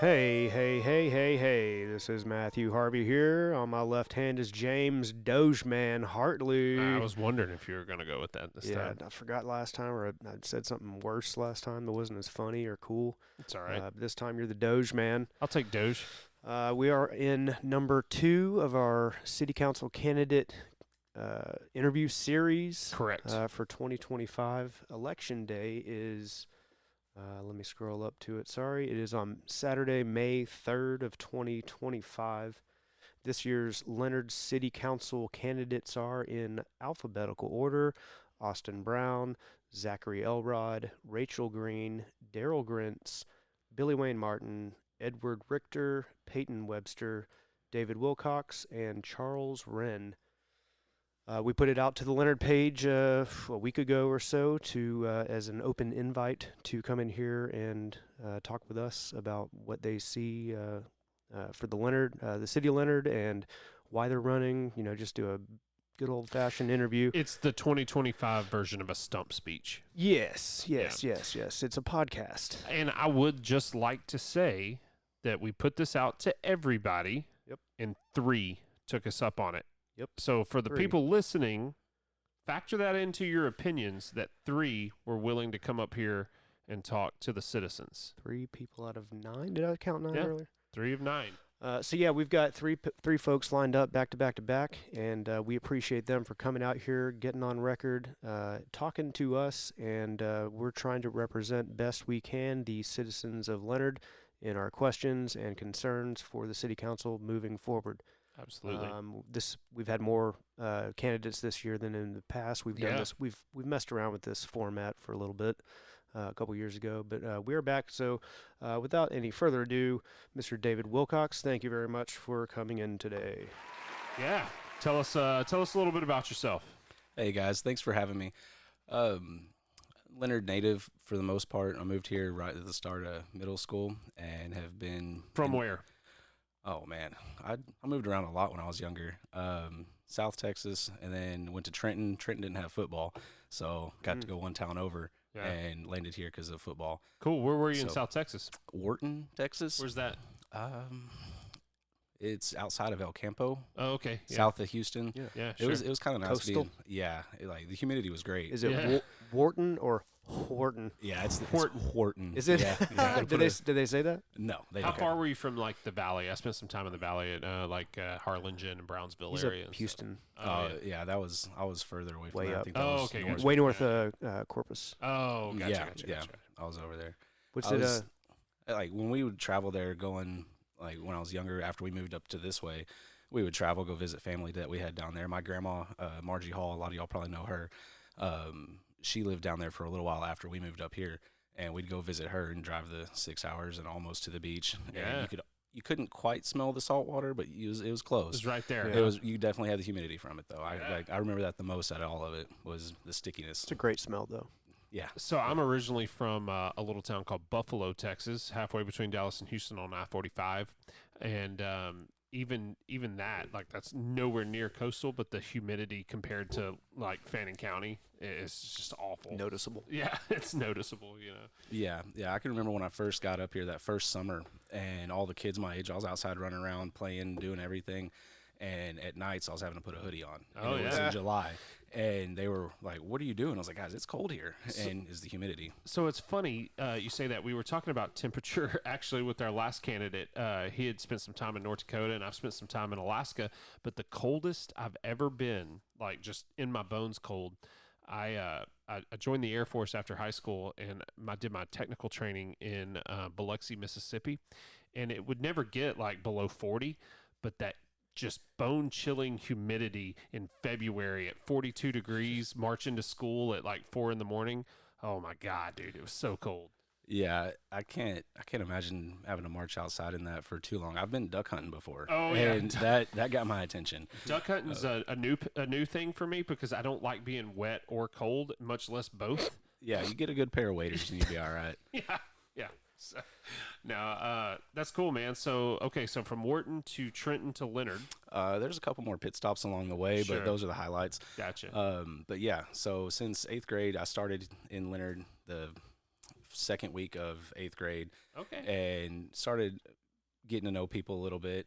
Hey, this is Matthew Harvey here. On my left hand is James Dogeman Hartley. I was wondering if you were going to go with that this time. Yeah, I forgot last time, or I said something worse last time that wasn't as funny or cool. It's all right. This time you're the Dogeman. I'll take Doge. We are in number 2 of our City Council candidate interview series. Correct. For 2025. Election Day is... let me scroll up to it. Sorry. It is on Saturday, May 3rd of 2025. This year's Leonard City Council candidates are in alphabetical order: Austin Brown, Zachary Elrod, Raychel Green, Darrell Grintz, Billy Wayne Martin, Edward Richter, Peyton Webster, David Wilcox, and Charles Wrenn. We put it out to the Leonard page a week ago or so to as an open invite to come in here and talk with us about what they see for the Leonard, the city of Leonard, and why they're running. You know, just do a good old-fashioned interview. It's the 2025 version of a stump speech. Yes. It's a podcast. And I would just like to say that we put this out to everybody. Yep. And 3 took us up on it. Yep. So for the 3. people listening, factor that into your opinions that 3 were willing to come up here and talk to the citizens. 3 people out of 9? Did I count 9 earlier? 3 of 9. So yeah, we've got three folks lined up back to back, and we appreciate them for coming out here, getting on record, talking to us, and we're trying to represent best we can the citizens of Leonard in our questions and concerns for the city council moving forward. Absolutely. We've had more candidates this year than in the past. We've done this. We've messed around with this format for a little bit a couple years ago, but we are back. So, without any further ado, Mr. David Wilcox, thank you very much for coming in today. Yeah. Tell us a little bit about yourself. Hey guys, thanks for having me. Leonard native for the most part. I moved here right at the start of middle school and have been From where? Oh man, I moved around a lot when I was younger. South Texas, and then went to Trenton. Trenton didn't have football, so got to go one town over and landed here because of football. Cool. Where were you in South Texas? Wharton, Texas. Where's that? It's outside of El Campo. Oh, okay. Yeah. South of Houston. Yeah. Sure. It was kind of nice. Coastal? Like the humidity was great. Is it Wharton or Horton? Yeah, it's Wharton. Is it? Yeah. Did they say that? No. How far were you from like the valley? I spent some time in the valley at Harlingen and Brownsville area. Houston. Yeah, I was further away from Way there. up. I think that was okay, north. gotcha. Way north of Corpus. Oh, gotcha. Yeah, I was over there. What's I it? was, like when we would travel there, going like when I was younger, after we moved up to this way, we would travel, go visit family that we had down there. My grandma, Margie Hall, a lot of y'all probably know her. She lived down there for a little while after we moved up here, and we'd go visit her and drive the 6 hours and almost to the beach. Yeah. And you couldn't quite smell the salt water, but it was close. It was right there. Yeah. You definitely had the humidity from it though. I remember that the most out of all of it was the stickiness. It's a great smell though. Yeah. So I'm originally from a little town called Buffalo, Texas, halfway between Dallas and Houston on I-45, and even that, like, that's nowhere near coastal, but the humidity compared to like Fannin County is just awful. Noticeable. Yeah, it's noticeable, you know. Yeah. I can remember when I first got up here that first summer, and all the kids my age, I was outside running around, playing, doing everything. And at nights, I was having to put a hoodie on. And it was in July. And they were like, what are you doing? I was like, guys, it's cold here. And it's the humidity. So it's funny you say that. We were talking about temperature, actually, with our last candidate. He had spent some time in North Dakota, and I've spent some time in Alaska. But the coldest I've ever been, like just in my bones cold, I joined the Air Force after high school, and I did my technical training in Biloxi, Mississippi. And it would never get like below 40, but that just bone-chilling humidity in February at 42 degrees, marching to school at like 4 in the morning. Oh my God, dude, it was so cold. Yeah, I can't imagine having to march outside in that for too long. I've been duck hunting before. Oh yeah, and that got my attention. Duck hunting's a new thing for me because I don't like being wet or cold, much less both. Yeah, you get a good pair of waders and you'll be all right. Yeah. So, no, that's cool, man. So from Wharton to Trenton to Leonard. There's a couple more pit stops along the way, Sure. but those are the highlights. Gotcha. But yeah, so since 8th grade, I started in Leonard. The second week of 8th grade, Okay. and started getting to know people a little bit.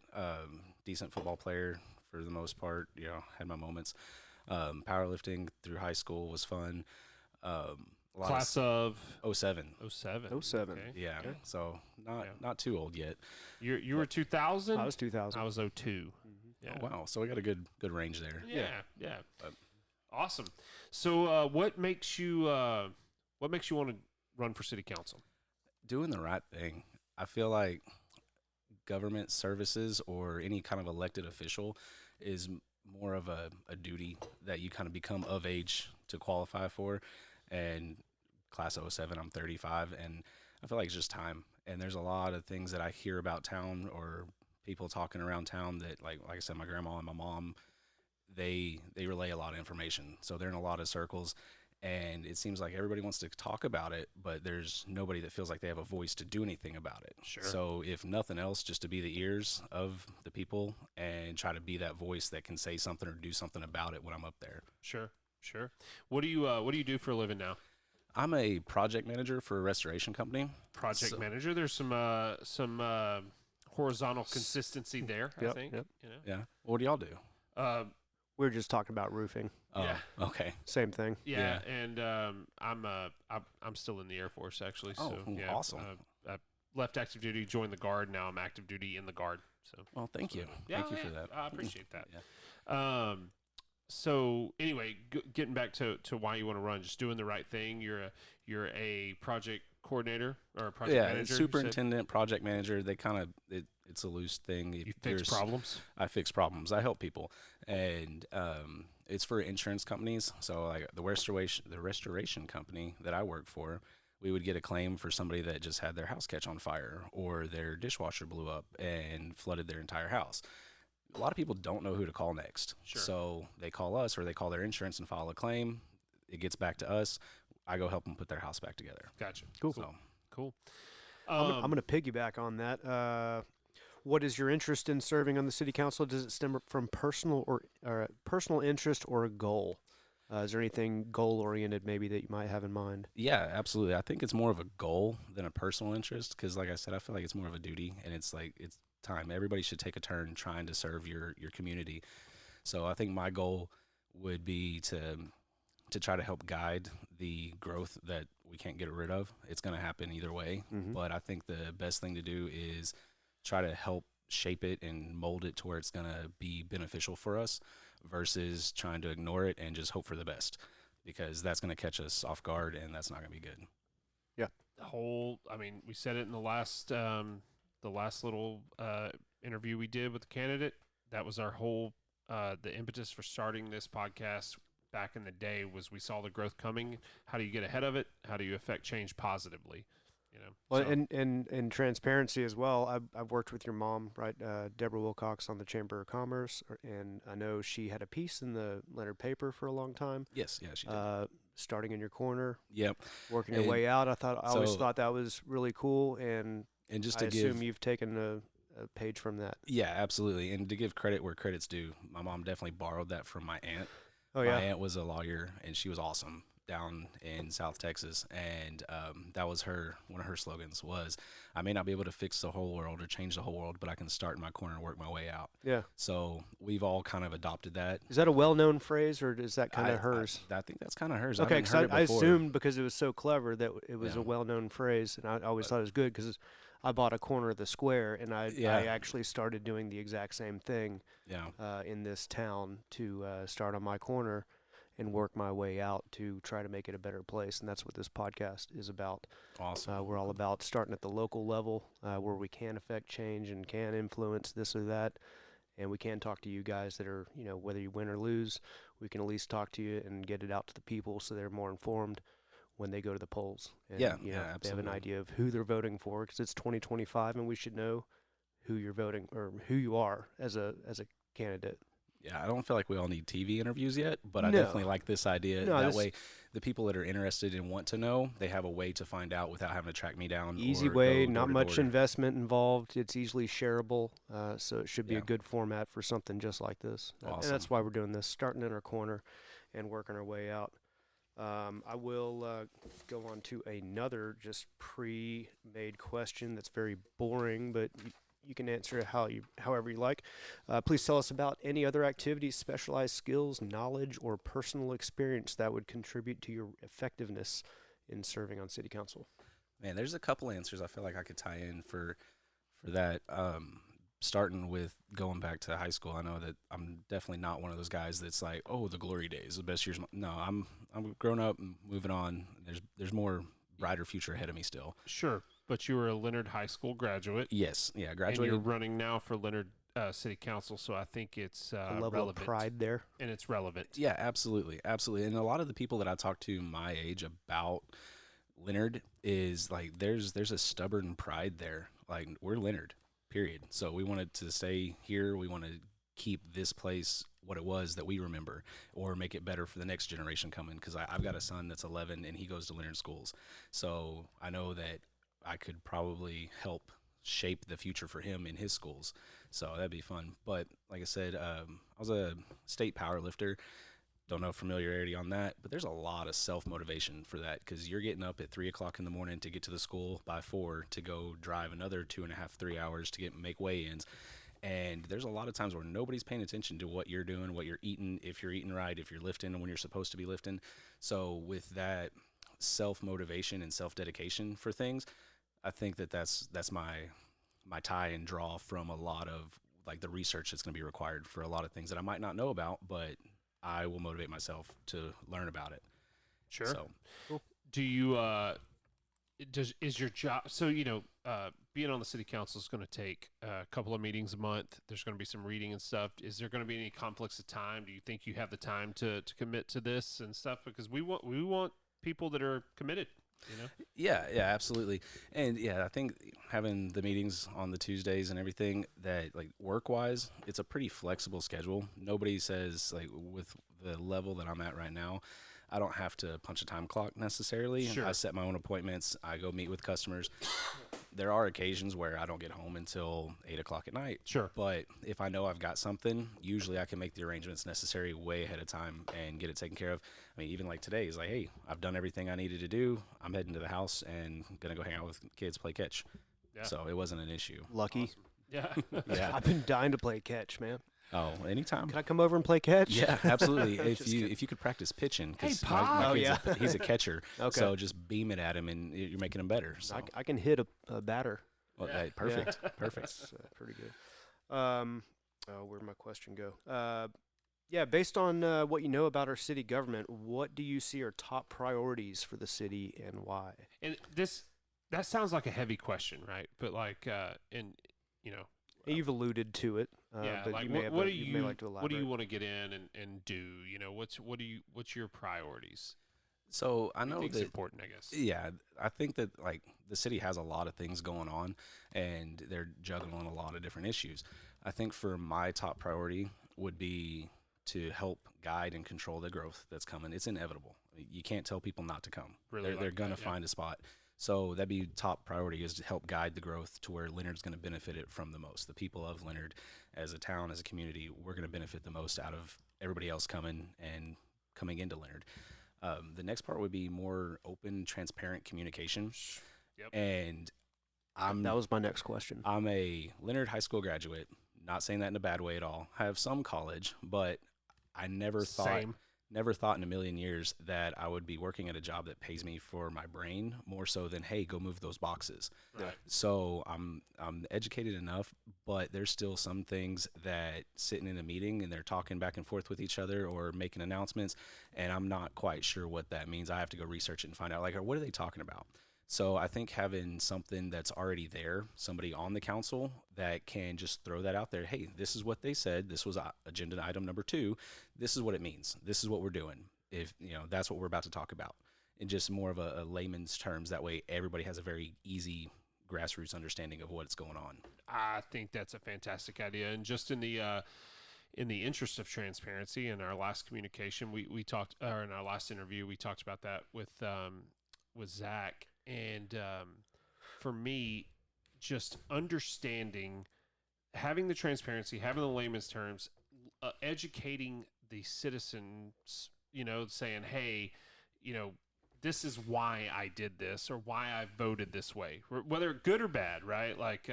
Decent football player for the most part. Had my moments. Powerlifting through high school was fun. A lot Class of 07. 07. 07. Okay. Yeah, Okay. so not too old yet. You were 2000? I was 2000. I was 02. Yeah. Oh, wow, so we got a good range there. Yeah. Awesome. So what makes you want to run for city council? Doing the right thing. I feel like government services or any kind of elected official is more of a duty that you kind of become of age to qualify for. And class of 07, I'm 35, and I feel like it's just time. And there's a lot of things that I hear about town or people talking around town that, like I said, my grandma and my mom, they relay a lot of information. So they're in a lot of circles, and it seems like everybody wants to talk about it, but there's nobody that feels like they have a voice to do anything about it. Sure. So if nothing else, just to be the ears of the people and try to be that voice that can say something or do something about it when I'm up there. Sure. What do you do for a living now? I'm a project manager for a restoration company. Project manager. There's some horizontal consistency there, I Yep, think. yep. Yeah. What do y'all do? We were just talking about roofing. Oh, Yeah. okay. Same thing. Yeah, and I'm still in the Air Force actually. So yeah, awesome. I left active duty, joined the Guard. Now I'm active duty in the Guard. So Well, thank you. yeah, Thank you for that. I appreciate that. Yeah. So anyway, getting back to why you want to run, just doing the right thing. You're a project coordinator or a project Yeah, manager. you said? superintendent, project manager. They kind of it's a loose thing. You fix problems. I fix problems. I help people, and it's for insurance companies. So like the restoration company that I work for, we would get a claim for somebody that just had their house catch on fire or their dishwasher blew up and flooded their entire house. A lot of people don't know who to call next. Sure. So they call us or they call their insurance and file a claim. It gets back to us. I go help them put their house back together. Gotcha. Cool. So Cool. I'm going to piggyback on that. What is your interest in serving on the city council? Does it stem from personal or personal interest or a goal? Is there anything goal-oriented maybe that you might have in mind? yeah, absolutely. I think it's more of a goal than a personal interest because, like I said, I feel like it's more of a duty, and it's time. Everybody should take a turn trying to serve your community. So I think my goal would be to try to help guide the growth that we can't get rid of. It's going to happen either way, but I think the best thing to do is try to help shape it and mold it to where it's going to be beneficial for us versus trying to ignore it and just hope for the best, because that's going to catch us off guard and that's not going to be good. We said it in the last little interview we did with the candidate. That was our whole the impetus for starting this podcast back in the day was we saw the growth coming. How do you get ahead of it? How do you affect change positively? Well, and transparency as well. I've worked with your mom, right, Deborah Wilcox, on the Chamber of Commerce, and I know she had a piece in the Leonard paper for a long time. Yes, yeah, she did. Starting in your corner, Yep. working your way out. I always thought that was really cool, and just I to assume you've taken a page from that. Yeah, absolutely. And to give credit where credit's due, my mom definitely borrowed that from my aunt. Oh yeah, My aunt was a lawyer, and she was awesome down in South Texas, and that was one of her slogans was, I may not be able to fix the whole world or change the whole world, but I can start in my corner and work my way out. yeah. So we've all kind of adopted that. Is that a well-known phrase, or is that kind of hers? I think that's kind of hers. Okay, because because I assumed because it was so clever that it was Yeah. a well-known phrase, and I always thought it was good because I bought a corner of the square, and I actually started doing the exact same thing in this town to start on my corner and work my way out to try to make it a better place, and that's what this podcast is about. Awesome. We're all about starting at the local level where we can affect change and can influence this or that, and we can talk to you guys that are, whether you win or lose, we can at least talk to you and get it out to the people so they're more informed when they go to the polls. And, they have absolutely. an idea of who they're voting for, because it's 2025 and we should know who you're voting or who you are as a candidate. Yeah, I don't feel like we all need TV interviews yet, but I No. definitely like this idea. No, that way, the people that are interested and want to know, they have a way to find out without having to track me down. Easy or way, go not door to much door. investment involved. It's easily shareable, so it should be a Yeah. good format for something just like this. And Awesome. that's why we're doing this, starting in our corner and working our way out. I will go on to another just pre-made question that's very boring, but you can answer it however you like. Please tell us about any other activities, specialized skills, knowledge, or personal experience that would contribute to your effectiveness in serving on city council. Man, there's a couple answers I feel like I could tie in for that. Starting with going back to high school, I know that I'm definitely not one of those guys that's like, oh, the glory days, the best years. No, I'm grown up and moving on. There's more brighter future ahead of me still. Sure, but you were a Leonard High School graduate. Yes, yeah, And graduated. you're running now for Leonard City Council, so I think it's A level relevant. of pride there. And it's relevant. Yeah, absolutely. And a lot of the people that I talk to my age about Leonard is like, there's a stubborn pride there. Like, we're Leonard, period. So we wanted to stay here. We want to keep this place what it was that we remember, or make it better for the next generation coming. Because I've got a son that's 11 and he goes to Leonard schools. So I know that I could probably help shape the future for him in his schools. So that'd be fun. But like I said, I was a state power lifter. Don't know familiarity on that, but there's a lot of self-motivation for that, because you're getting up at 3 o'clock in the morning to get to the school by 4 to go drive another 2.5, 3 hours to make weigh-ins. And there's a lot of times where nobody's paying attention to what you're doing, what you're eating, if you're eating right, if you're lifting when you're supposed to be lifting. So with that self-motivation and self-dedication for things, I think that's my tie and draw from a lot of like the research that's going to be required for a lot of things that I might not know about, but I will motivate myself to learn about it. Sure. So, Do you is your job, so being on the city council is going to take a couple of meetings a month. There's going to be some reading and stuff. Is there going to be any conflicts of time? Do you think you have the time to commit to this and stuff? Because we want people that are committed, yeah, absolutely. And yeah, I think having the meetings on the Tuesdays and everything, that like work-wise, it's a pretty flexible schedule. Nobody says, like, with the level that I'm at right now, I don't have to punch a time clock necessarily. Sure. I set my own appointments. I go meet with customers. There are occasions where I don't get home until 8 o'clock at night. Sure. But if I know I've got something, usually I can make the arrangements necessary way ahead of time and get it taken care of. I mean, even like today is like, hey, I've done everything I needed to do. I'm heading to the house and going to go hang out with kids, play catch. Yeah. So it wasn't an issue. Lucky. Awesome. Yeah. Yeah. I've been dying to play catch, man. Oh, anytime. Can I come over and play catch? Yeah, absolutely. Just kidding. if you could practice pitching, because Hey, my Pop! kid's Oh, yeah. he's a catcher, Okay. so just beam it at him and you're making him better. So I can hit a batter. well, Yeah. perfect, Yeah. perfect. That's pretty good. Where'd my question go? Yeah, based on what you know about our city government, what do you see are top priorities for the city and why? And that sounds like a heavy question, right? But like, You've alluded to it, yeah, but like you may, you may like to elaborate. what do you want to get in and do? What's your priorities? So I What do you know think's that. important, I guess. Yeah, I think that like the city has a lot of things going on, and they're juggling a lot of different issues. I think for my top priority would be to help guide and control the growth that's coming. It's inevitable. I mean, you can't tell people not to come. Really They're like going to that, yeah. find a spot. So that'd be top priority, is to help guide the growth to where Leonard's going to benefit it from the most. The people of Leonard, as a town, as a community, we're going to benefit the most out of everybody else coming into Leonard. The next part would be more open, transparent communication. Yep. And That was my next question. I'm a Leonard High School graduate. Not saying that in a bad way at all. I have some college, but I never thought in a million years that I would be working at a job that pays me for my brain more so than, hey, go move those boxes. Right. So I'm educated enough, but there's still some things that sitting in a meeting and they're talking back and forth with each other or making announcements, and I'm not quite sure what that means. I have to go research it and find out, like, what are they talking about? So I think having something that's already there, somebody on the council that can just throw that out there. Hey, this is what they said. This was agenda item number 2. This is what it means. This is what we're doing. If that's what we're about to talk about, in just more of a layman's terms. That way, everybody has a very easy grassroots understanding of what's going on. I think that's a fantastic idea. And just in the interest of transparency, in our last communication, we talked, or in our last interview, we talked about that with Zach. And for me, just understanding, having the transparency, having the layman's terms, educating the citizens, saying, hey, this is why I did this or why I voted this way, whether good or bad, right? Like,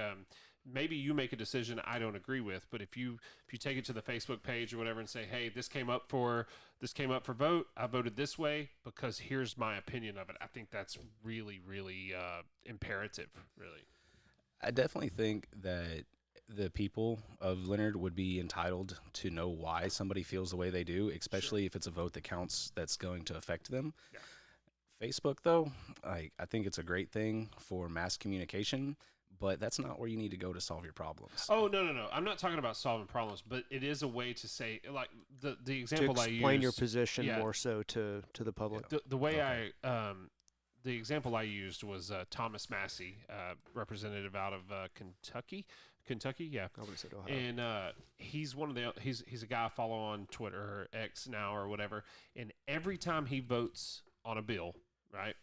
maybe you make a decision I don't agree with, but if you take it to the Facebook page or whatever and say, hey, this came up for vote, I voted this way because here's my opinion of it. I think that's really, really imperative, really. I definitely think that the people of Leonard would be entitled to know why somebody feels the way they do, especially if it's a vote that counts that's going to affect them. Yeah. Facebook, though, I think it's a great thing for mass communication, but that's not where you need to go to solve your problems. Oh, no. I'm not talking about solving problems, but it is a way to say, like, the example I use. To explain your position more so to the public. The way the example I used was Thomas Massey, representative out of Kentucky, yeah. I would have said Ohio. And he's he's a guy I follow on Twitter or X now or whatever. And every time he votes on a bill, right,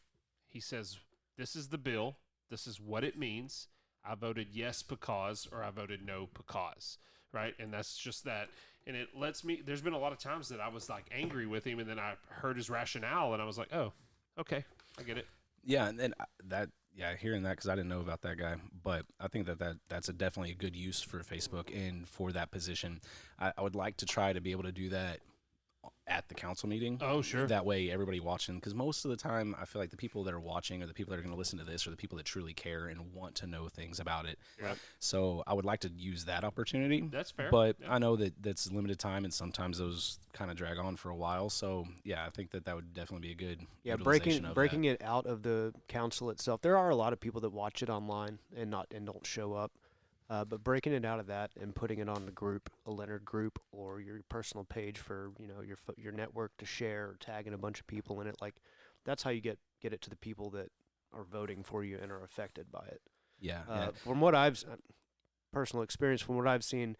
he says, "This is the bill. This is what it means. I voted yes because, or I voted no because," right? And that's just that. And it lets me. There's been a lot of times that I was like angry with him, and then I heard his rationale, and I was like, "Oh, okay, I get it." Yeah, and hearing that, because I didn't know about that guy, but I think that's definitely a good use for Facebook and for that position. I would like to try to be able to do that at the council meeting. Oh, sure. That way everybody watching, because most of the time I feel like the people that are watching or the people that are going to listen to this are the people that truly care and want to know things about it. Right. So I would like to use that opportunity. That's fair. But I know that's limited time and sometimes those kind of drag on for a while. So yeah, I think that would definitely be a good breaking it out of the council itself. There are a lot of people that watch it online and don't show up. But breaking it out of that and putting it on the group, a Leonard group, or your personal page for your network to share, or tagging a bunch of people in it, like that's how you get it to the people that are voting for you and are affected by it. Yeah. From what I've personal experience, from what I've seen,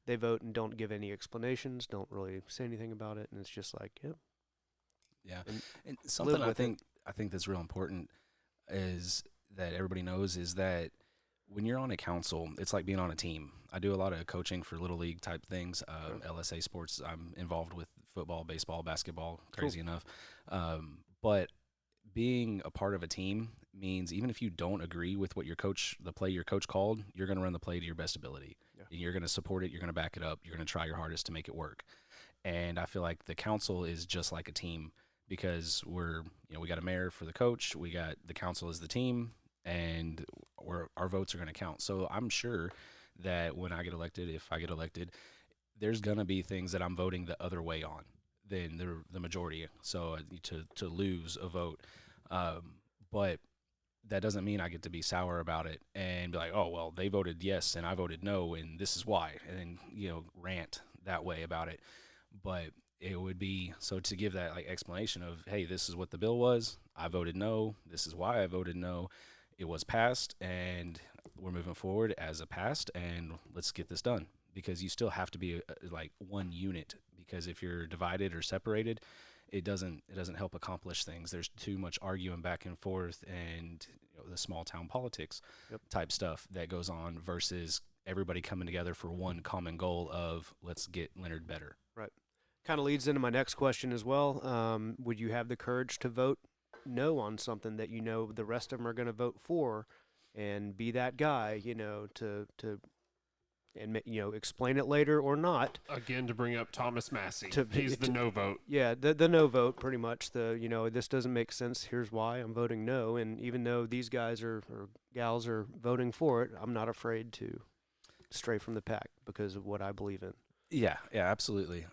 they vote and don't give any explanations, don't really say anything about it, and it's just like, yep. Yeah. And something I think that's real important is that everybody knows is that when you're on a council, it's like being on a team. I do a lot of coaching for Little League type things, LSA sports. I'm involved with football, baseball, basketball, crazy enough. But being a part of a team means even if you don't agree with what the play your coach called, you're going to run the play to your best ability. Yeah. You're going to support it. You're going to back it up. You're going to try your hardest to make it work. And I feel like the council is just like a team because we got a mayor for the coach. We got the council as the team. And our votes are going to count. So I'm sure that when I get elected, if I get elected, there's going to be things that I'm voting the other way on than the majority. So to lose a vote. But that doesn't mean I get to be sour about it and be like, oh, well, they voted yes and I voted no and this is why. And then, rant that way about it. But it would be, so to give that like explanation of, hey, this is what the bill was. I voted no. This is why I voted no. It was passed, and we're moving forward as a passed, and let's get this done. Because you still have to be like one unit. Because if you're divided or separated, it doesn't help accomplish things. There's too much arguing back and forth, and the small town politics type stuff that goes on versus everybody coming together for one common goal of let's get Leonard better. Right. Kind of leads into my next question as well. Would you have the courage to vote no on something that the rest of them are going to vote for, and be that guy, to explain it later or not? Again, to bring up Thomas Massey, he's the no vote. Yeah, the no vote, pretty much. This doesn't make sense. Here's why I'm voting no. And even though these guys or gals are voting for it, I'm not afraid to stray from the pack because of what I believe in. Yeah, absolutely.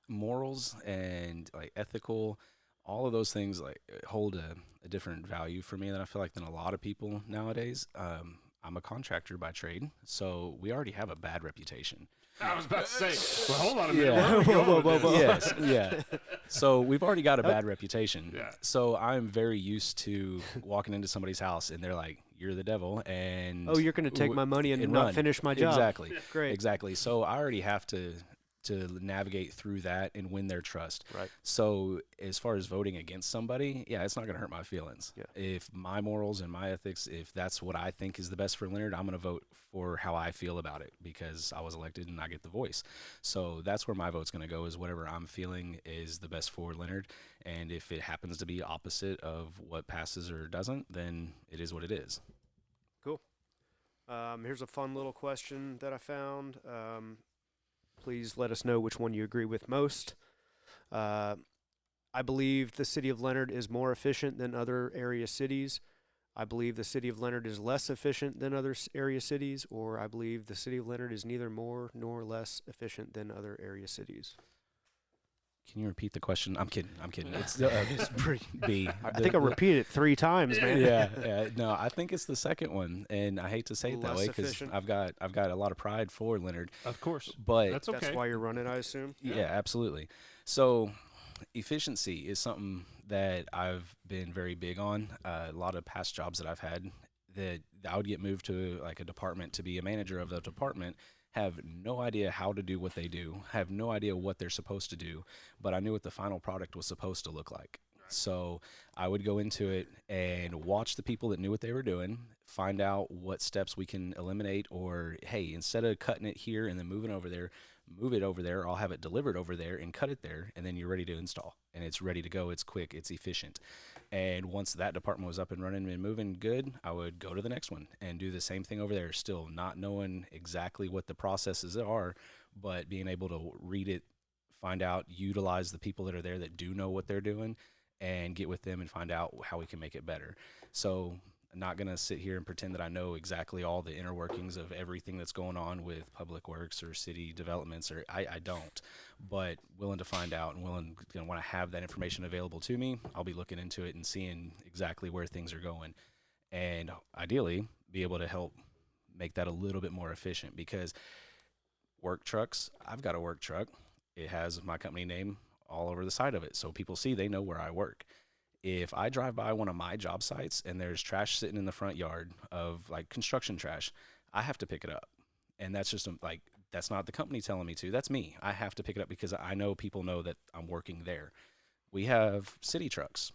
Morals and like ethical. All of those things like hold a different value for me than I feel like than a lot of people nowadays. I'm a contractor by trade, so we already have a bad reputation. I was about to say, well, hold on a minute. Yeah. Whoa. Yes, yeah. So we've already got a bad reputation. Yeah. So I'm very used to walking into somebody's house and they're like, "You're the devil," and you're going to take my money and not run. finish my job. Exactly. Yeah. Great. Exactly. So I already have to to navigate through that and win their trust. Right. So as far as voting against somebody, yeah, it's not going to hurt my feelings. Yeah. If my morals and my ethics, if that's what I think is the best for Leonard, I'm going to vote for how I feel about it because I was elected and I get the voice. So that's where my vote's going to go, is whatever I'm feeling is the best for Leonard. And if it happens to be opposite of what passes or doesn't, then it is what it is. Cool. Here's a fun little question that I found. Please let us know which one you agree with most. I believe the city of Leonard is more efficient than other area cities. I believe the city of Leonard is less efficient than other area cities, or I believe the city of Leonard is neither more nor less efficient than other area cities. Can you repeat the question? I'm kidding. It's pretty B. I think I repeated it 3 times, man. Yeah. No, I think it's the second one, and I hate to say it that way because I've got a lot of pride for Leonard. Of course, but that's okay. That's why you're running, I assume. Yeah, absolutely. So, efficiency is something that I've been very big on. A lot of past jobs that I've had, that I would get moved to like a department to be a manager of the department. Have no idea how to do what they do, have no idea what they're supposed to do, but I knew what the final product was supposed to look like. Right. So I would go into it and watch the people that knew what they were doing, find out what steps we can eliminate, or, hey, instead of cutting it here and then moving over there, move it over there, I'll have it delivered over there and cut it there, and then you're ready to install. And it's ready to go, it's quick, it's efficient. And once that department was up and running and moving good, I would go to the next one and do the same thing over there, still not knowing exactly what the processes are, but being able to read it, find out, utilize the people that are there that do know what they're doing, and get with them and find out how we can make it better. So I'm not going to sit here and pretend that I know exactly all the inner workings of everything that's going on with public works or city developments, or I don't, but willing to find out and willing, when I have that information available to me, I'll be looking into it and seeing exactly where things are going, and ideally be able to help make that a little bit more efficient. Because work trucks, I've got a work truck. It has my company name all over the side of it, so people see, they know where I work. If I drive by one of my job sites and there's trash sitting in the front yard of like construction trash, I have to pick it up. And that's just like, that's not the company telling me to, that's me. I have to pick it up because I know people know that I'm working there. We have city trucks.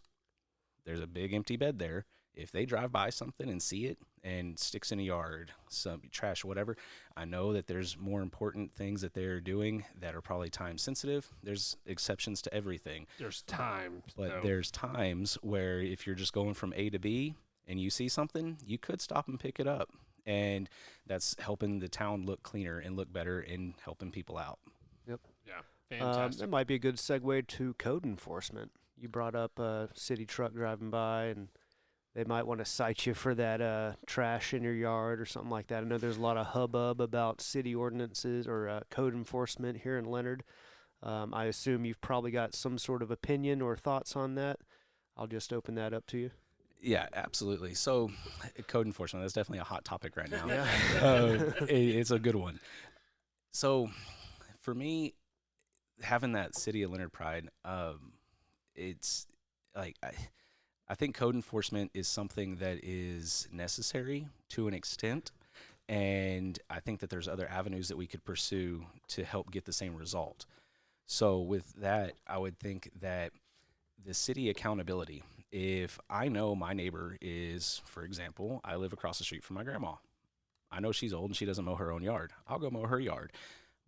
There's a big empty bed there. If they drive by something and see it and sticks in a yard, some trash, whatever, I know that there's more important things that they're doing that are probably time sensitive. There's exceptions to everything. There's times. But there's times where if you're just going from A to B and you see something, you could stop and pick it up. And that's helping the town look cleaner and look better and helping people out. Yep. Yeah. Fantastic. That might be a good segue to code enforcement. You brought up a city truck driving by, and they might want to cite you for that trash in your yard or something like that. I know there's a lot of hubbub about city ordinances or code enforcement here in Leonard. I assume you've probably got some sort of opinion or thoughts on that. I'll just open that up to you. Yeah, absolutely. So code enforcement, that's definitely a hot topic right now. Yeah. It's a good one. So for me, having that City of Leonard pride, it's like I think code enforcement is something that is necessary to an extent, and I think that there's other avenues that we could pursue to help get the same result. So with that, I would think that the city accountability, if I know my neighbor is, for example, I live across the street from my grandma. I know she's old and she doesn't mow her own yard. I'll go mow her yard.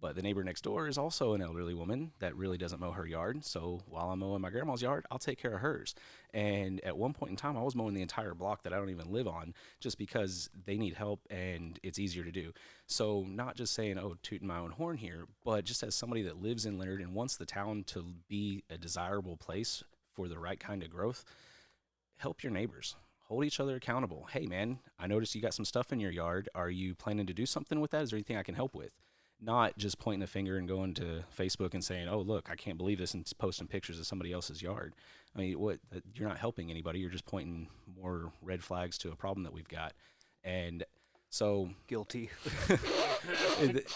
But the neighbor next door is also an elderly woman that really doesn't mow her yard. So while I'm mowing my grandma's yard, I'll take care of hers. And at one point in time, I was mowing the entire block that I don't even live on just because they need help and it's easier to do. So not just saying, oh, tooting my own horn here, but just as somebody that lives in Leonard and wants the town to be a desirable place for the right kind of growth, help your neighbors. Hold each other accountable. Hey, man, I noticed you got some stuff in your yard. Are you planning to do something with that? Is there anything I can help with? Not just pointing the finger and going to Facebook and saying, oh, look, I can't believe this, and posting pictures of somebody else's yard. I mean, you're not helping anybody. You're just pointing more red flags to a problem that we've got. And so Guilty.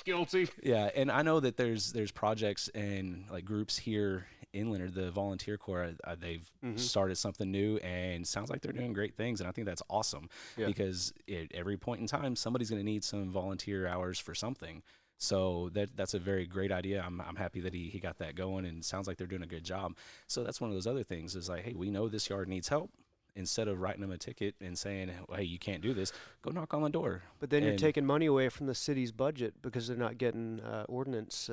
Guilty. Yeah, and I know that there's projects and like groups here in Leonard, the Volunteer Corps, they've started something new, and sounds like they're doing great things, and I think that's awesome because at every point in time, somebody's going to need some volunteer hours for something. So that's a very great idea. I'm happy that he got that going, and it sounds like they're doing a good job. So that's one of those other things is like, hey, we know this yard needs help. Instead of writing them a ticket and saying, well, hey, you can't do this, go knock on the door. But then you're taking money away from the city's budget because they're not getting ordinance,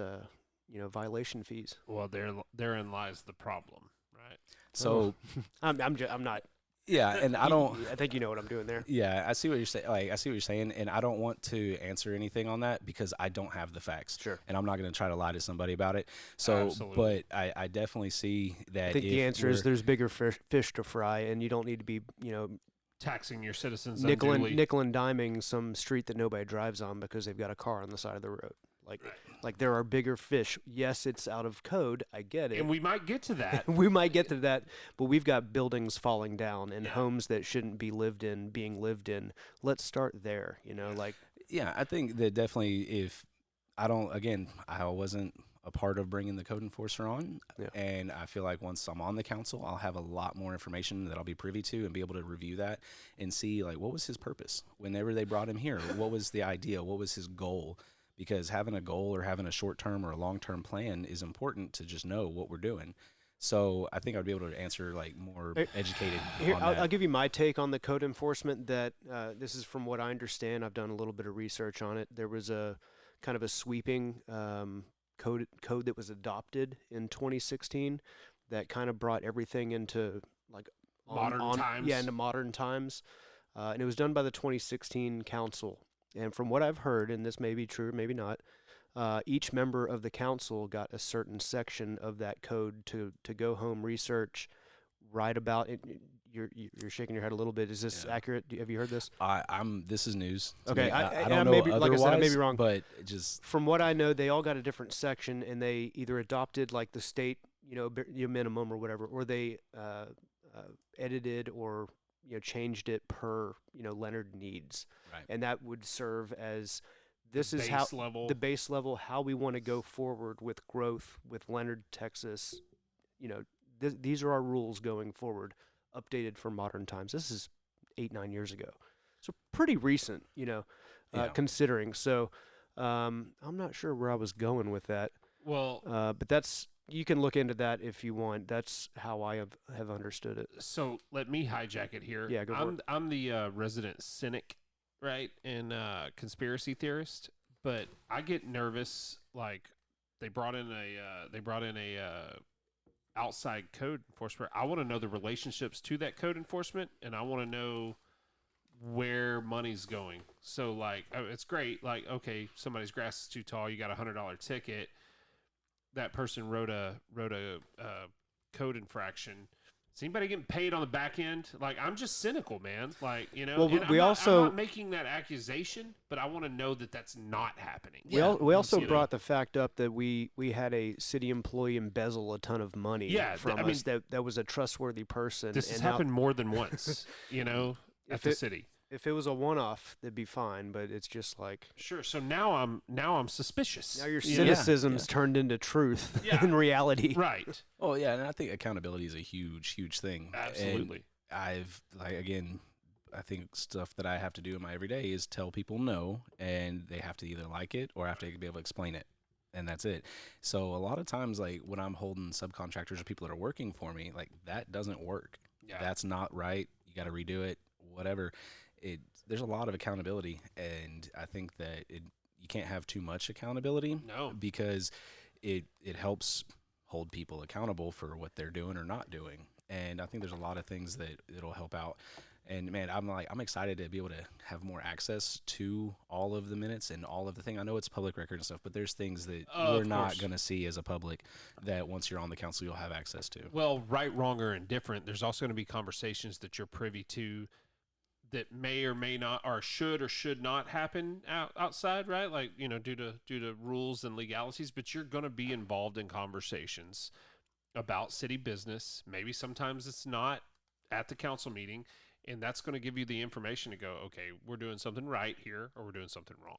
violation fees. Well, therein lies the problem, right? So I'm not. Yeah, and I don't. I think you know what I'm doing there. Yeah, I see what you're saying. I see what you're saying, and I don't want to answer anything on that because I don't have the facts. Sure. And I'm not going to try to lie to somebody about it. So, Absolutely. but I definitely see that. I think the answer is there's bigger fish to fry, and you don't need to be, taxing your citizens nickel and diming some street that nobody drives on because they've got a car on the side of the road. Like there are bigger fish. Yes, it's out of code. I get it. And we might get to that. We might get to that, but we've got buildings falling down and homes that shouldn't be lived in being lived in. Let's start there, Yeah, I think that definitely I wasn't a part of bringing the code enforcer on. Yeah. And I feel like once I'm on the council, I'll have a lot more information that I'll be privy to and be able to review that and see like what was his purpose whenever they brought him here. What was the idea? What was his goal? Because having a goal or having a short-term or a long-term plan is important to just know what we're doing. So I think I'd be able to answer like more educated Here, on that. I'll give you my take on the code enforcement. That this is from what I understand. I've done a little bit of research on it. There was a kind of a sweeping code that was adopted in 2016 that kind of brought everything into like modern times. Yeah, into modern times. And it was done by the 2016 council. And from what I've heard, and this may be true, maybe not, each member of the council got a certain section of that code to go home, research, write about it. You're shaking your head a little bit. Is this accurate? Have you heard this? This is news. Okay, I don't know. Maybe, like I said, I may be wrong, but just from what I know, they all got a different section, and they either adopted like the state, minimum or whatever, or they edited or changed it per Leonard needs, right. And that would serve as the base level, how we want to go forward with growth with Leonard, Texas. These are our rules going forward, updated for modern times. This is 8-9 years ago, so pretty recent, considering. So I'm not sure where I was going with that. Well, but that's. You can look into that if you want. That's how I have understood it. So let me hijack it here. Yeah, go for it. I'm the resident cynic, right, and conspiracy theorist. But I get nervous. Like they brought in a outside code enforcement. I want to know the relationships to that code enforcement, and I want to know where money's going. So like, it's great. Like, okay, somebody's grass is too tall. You got $100 ticket. That person wrote a code infraction. Is anybody getting paid on the back end? Like, I'm just cynical, man. Like, Well, I'm not making that accusation, but I want to know that that's not happening. We also brought the fact up that we had a city employee embezzle a ton of money from us. That was a trustworthy person. This has happened more than once, at the city. If it was a one-off, that'd be fine, but it's just like sure. So now I'm suspicious. Now your cynicism's turned into truth in reality. Right. Oh yeah, and I think accountability is a huge thing. Absolutely. And I think stuff that I have to do in my everyday is tell people no, and they have to either like it or I have to be able to explain it. And that's it. So a lot of times, like when I'm holding subcontractors or people that are working for me, like that doesn't work. Yeah. That's not right. You got to redo it, whatever. There's a lot of accountability, and I think that you can't have too much accountability. No, because it helps hold people accountable for what they're doing or not doing. And I think there's a lot of things that it'll help out. And man, I'm excited to be able to have more access to all of the minutes and all of the thing. I know it's public record and stuff, but there's things that we're not going to see as a public that once you're on the council, you'll have access to. Well, right, wrong, or indifferent, there's also going to be conversations that you're privy to that may or may not, or should not happen outside, right? Like, due to rules and legalities, but you're going to be involved in conversations about city business. Maybe sometimes it's not at the council meeting, and that's going to give you the information to go, okay, we're doing something right here, or we're doing something wrong.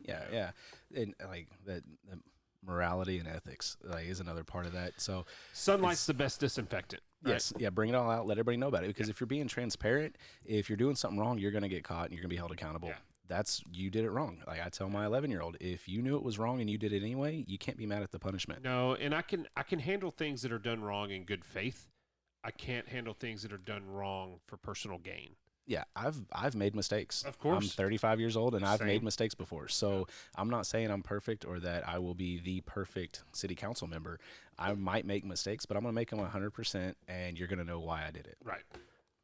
Yeah. And like that morality and ethics is another part of that. So sunlight's the best disinfectant. Right? Yes. Yeah. Bring it all out. Let everybody know about it. Because if you're being transparent, if you're doing something wrong, you're going to get caught and you're going to be held accountable. you did it wrong. Like I tell my 11-year-old, if you knew it was wrong and you did it anyway, you can't be mad at the punishment. No, and I can handle things that are done wrong in good faith. I can't handle things that are done wrong for personal gain. Yeah, I've made mistakes. Of course. I'm 35 years old, and I've Same. made mistakes before. So I'm not saying I'm perfect or that I will be the perfect city council member. I might make mistakes, but I'm going to make them 100%, and you're going to know why I did it. Right.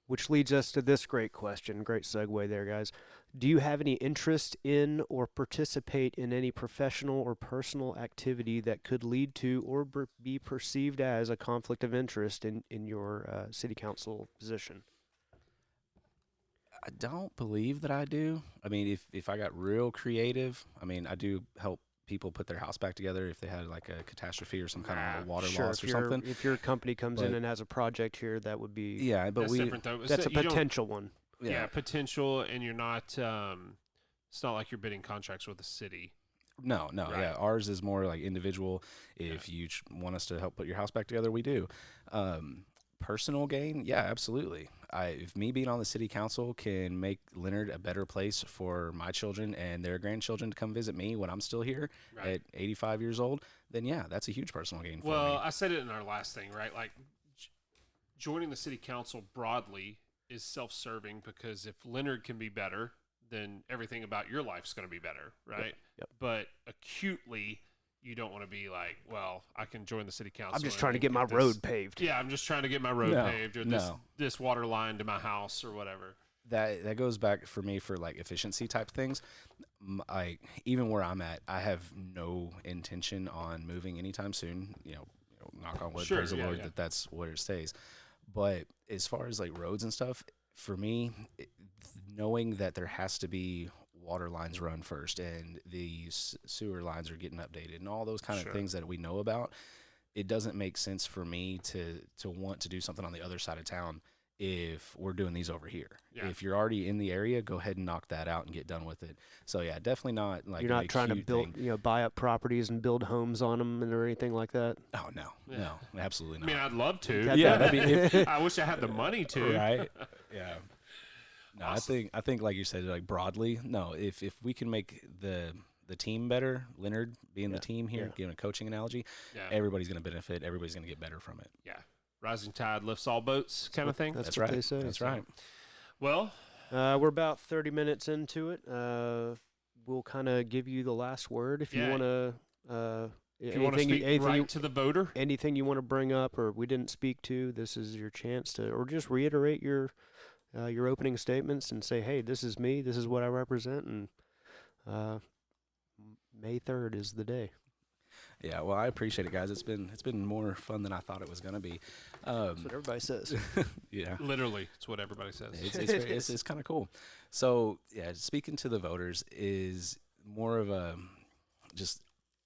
Which leads us to this great question. Great segue there, guys. Do you have any interest in or participate in any professional or personal activity that could lead to or be perceived as a conflict of interest in your city council position? I don't believe that I do. I mean, if I got real creative, I mean, I do help people put their house back together if they had like a catastrophe or some kind of water loss or something. If your company comes in and has a project here, that would be but that's different though. that's a potential one. Yeah, potential, and you're not. It's not like you're bidding contracts with the city. No, Right. yeah. Ours is more like individual. If you want us to help put your house back together, we do. Personal gain, yeah, absolutely. If me being on the city council can make Leonard a better place for my children and their grandchildren to come visit me when I'm still here at 85 years old, then yeah, that's a huge personal gain for me. Well, I said it in our last thing, right? Like joining the city council broadly is self-serving because if Leonard can be better, then everything about your life's going to be better, right? Yep. But acutely, you don't want to be like, well, I can join the city council. I'm just trying to get my road paved. Yeah, I'm just trying to get my road paved or this water line to my house or whatever. That goes back for me for like efficiency type things. Even where I'm at, I have no intention on moving anytime soon. You know, knock on wood, praise the Lord that's where it stays. But as far as like roads and stuff, for me, knowing that there has to be water lines run first and the sewer lines are getting updated and all those kind of things that we know about, it doesn't make sense for me to want to do something on the other side of town if we're doing these over here. Yeah. If you're already in the area, go ahead and knock that out and get done with it. So yeah, definitely not like you're not trying to build, buy up properties and build homes on them or anything like that. Oh no, absolutely not. I mean, I'd love to. I wish I had the money to. Right? Yeah. No, awesome. I think like you said, like broadly, no. If we can make the team better, Leonard being the team here, giving a coaching analogy, everybody's going to benefit. Everybody's going to get better from it. Yeah. Rising tide lifts all boats kind of thing. That's what they say. That's right. Well, we're about 30 minutes into it. We'll kind of give you the last word if you want to. If you want to speak right to the voter, anything you want to bring up or we didn't speak to, this is your chance to, or just reiterate your opening statements and say, hey, this is me, this is what I represent, and May 3rd is the day. Yeah, well, I appreciate it, guys. It's been more fun than I thought it was going to be. That's what everybody says. Yeah, literally, it's what everybody says. It's kind of cool. So yeah, speaking to the voters is more of a just.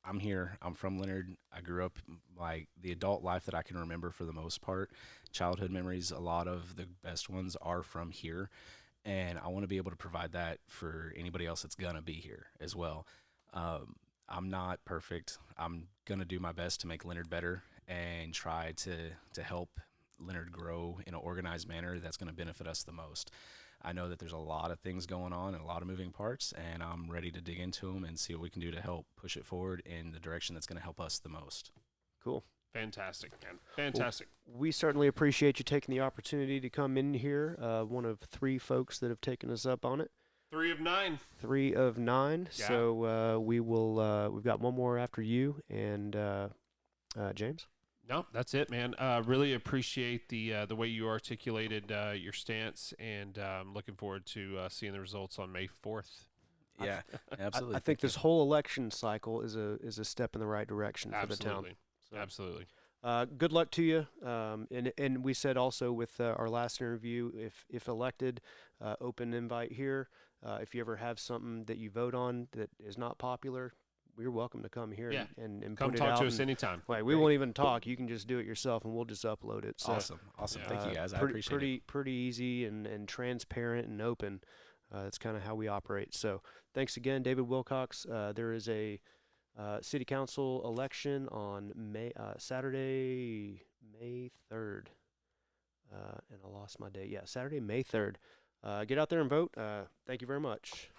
I'm here. I'm from Leonard. I grew up like the adult life that I can remember for the most part. Childhood memories, a lot of the best ones are from here. And I want to be able to provide that for anybody else that's going to be here as well. I'm not perfect. I'm going to do my best to make Leonard better and try to help Leonard grow in an organized manner that's going to benefit us the most. I know that there's a lot of things going on and a lot of moving parts, and I'm ready to dig into them and see what we can do to help push it forward in the direction that's going to help us the most. Cool. Fantastic, man. Fantastic. Well, we certainly appreciate you taking the opportunity to come in here. One of 3 folks that have taken us up on it. 3 of 9. 3 of 9. Yeah. So we will. We've got one more after you and James. No, that's it, man. Really appreciate the way you articulated your stance, and looking forward to seeing the results on May 4th. Yeah, absolutely. I think this whole election cycle is a step in the right direction for the town. So, absolutely. Good luck to you. And we said also with our last interview, if elected, open invite here. If you ever have something that you vote on that is not popular, you're welcome to come here and come put talk it out to us anytime. We won't even talk. You can just do it yourself, and we'll just upload it. So, awesome. Yeah. Thank you, guys. I appreciate it. Pretty easy and transparent and open. That's kind of how we operate. So thanks again, David Wilcox. There is a city council election on Saturday, May 3rd. And I lost my date. Yeah, Saturday, May 3rd. Get out there and vote. Thank you very much.